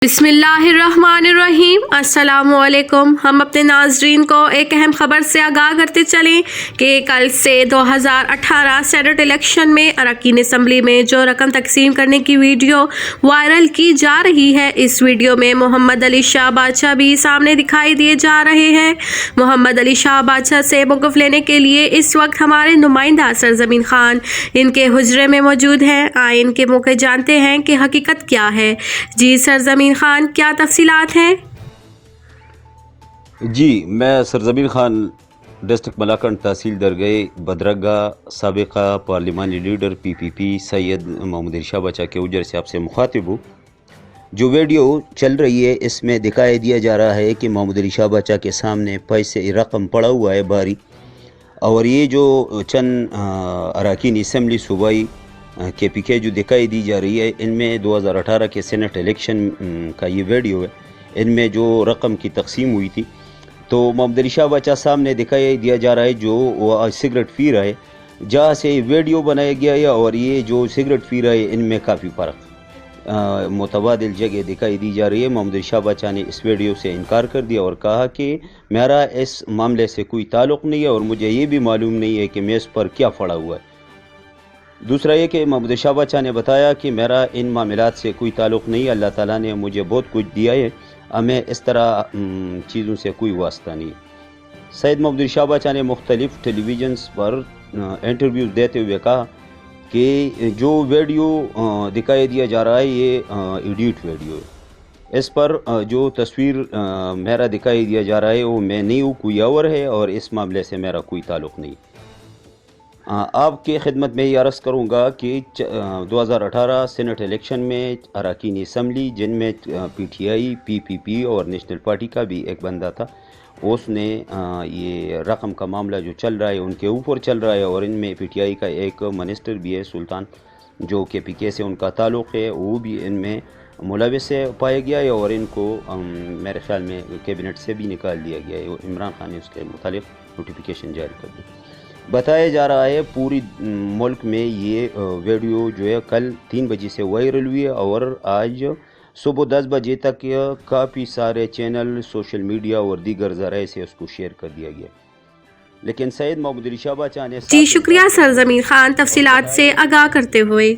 बिस्मिल्लाहिर्रहमानिर्रहीम। अस्सलामुअलैकुम। हम अपने नाजरीन को एक अहम खबर से आगाह करते चलें कि कल से 2018 सेनेट इलेक्शन में अरकान असम्बली में जो रकम तकसीम करने की वीडियो वायरल की जा रही है, इस वीडियो में मोहम्मद अली शाह बादशाह भी सामने दिखाई दिए जा रहे हैं। मोहम्मद अली शाह बादशाह से मौक़िफ़ लेने के लिए इस वक्त हमारे नुमाइंदा सरजमीन खान इनके हुजरे में मौजूद हैं। आए इनके मौके जानते हैं कि हकीकत क्या है। जी सरजमीन खान, क्या तफसीलात हैं? जी, मैं सरजमीन खान डिस्ट्रिक्ट मलाकंड तहसील दरगाह बदरगा साबिका पार्लिमानी लीडर PPP सैयद मोहम्मद अली शाह बादशाह के उजर से आपसे मुखातिब हूँ। जो वीडियो चल रही है इसमें दिखाई दिया जा रहा है कि मोहम्मद अली शाह बादशाह के सामने पैसे रकम पड़ा हुआ है भारी, और ये जो चंद अरकान असम्बली सूबाई KPK जो दिखाई दी जा रही है, इनमें 2018 के सेनेट इलेक्शन का ये वीडियो है। इनमें जो रकम की तकसीम हुई थी, तो मोहम्मद अली शाह बादशाह सामने दिखाई दिया जा रहा है जो वो सिगरेट पी रहा है, जहाँ से वीडियो बनाया गया है और ये जो सिगरेट पी रहा है इनमें काफ़ी फ़र्क मुतबादिल जगह दिखाई दी जा रही है। मोहम्मद अली शाह बादशाह ने इस वीडियो से इनकार कर दिया और कहा कि मेरा इस मामले से कोई ताल्लुक़ नहीं है और मुझे ये भी मालूम नहीं है कि मैं इस पर क्या पड़ा हुआ है। दूसरा ये कि मोहम्मद अली शाह बादशाह ने बताया कि मेरा इन मामलात से कोई ताल्लुक़ नहीं है, अल्लाह ताला ने मुझे बहुत कुछ दिया है, हमें इस तरह चीज़ों से कोई वास्ता नहीं। सैयद मोहम्मद अली शाह बादशाह ने मुख्तलिफ़ टेलीविज़न्स पर इंटरव्यूज़ देते हुए कहा कि जो वीडियो दिखाई दिया जा रहा है ये एडिट वीडियो है। इस पर जो तस्वीर मेरा दिखाई दिया जा रहा है वो मैं नहीं हूँ, कोई और है, और इस मामले से मेरा कोई ताल्लुक़ नहीं। आपके खिदमत में ये अर्ज़ करूँगा कि 2018 सेनेट इलेक्शन में अरकान असम्बली, जिनमें PTI, PPP और नेशनल पार्टी का भी एक बंदा था, उसने ये रकम का मामला जो चल रहा है उनके ऊपर चल रहा है, और इनमें PTI का एक मिनिस्टर भी है सुल्तान, जो KPK से उनका ताल्लुक़ है, वो भी इनमें मुलविस से पाया गया है और इनको मेरे ख़्याल में कैबिनेट से भी निकाल दिया गया है। इमरान खान ने उसके मुतालिक नोटिफिकेशन जारी कर दी। बताया जा रहा है पूरी मुल्क में ये वीडियो जो है कल 3 बजे से वायरल हुई है और आज सुबह 10 बजे तक काफ़ी सारे चैनल, सोशल मीडिया और दीगर ज़राए से उसको शेयर कर दिया गया। लेकिन सैयद मोहम्मद अली शाह बादशाह ने जी शुक्रिया सरजमीन खान तफसीलात से आगाह करते हुए।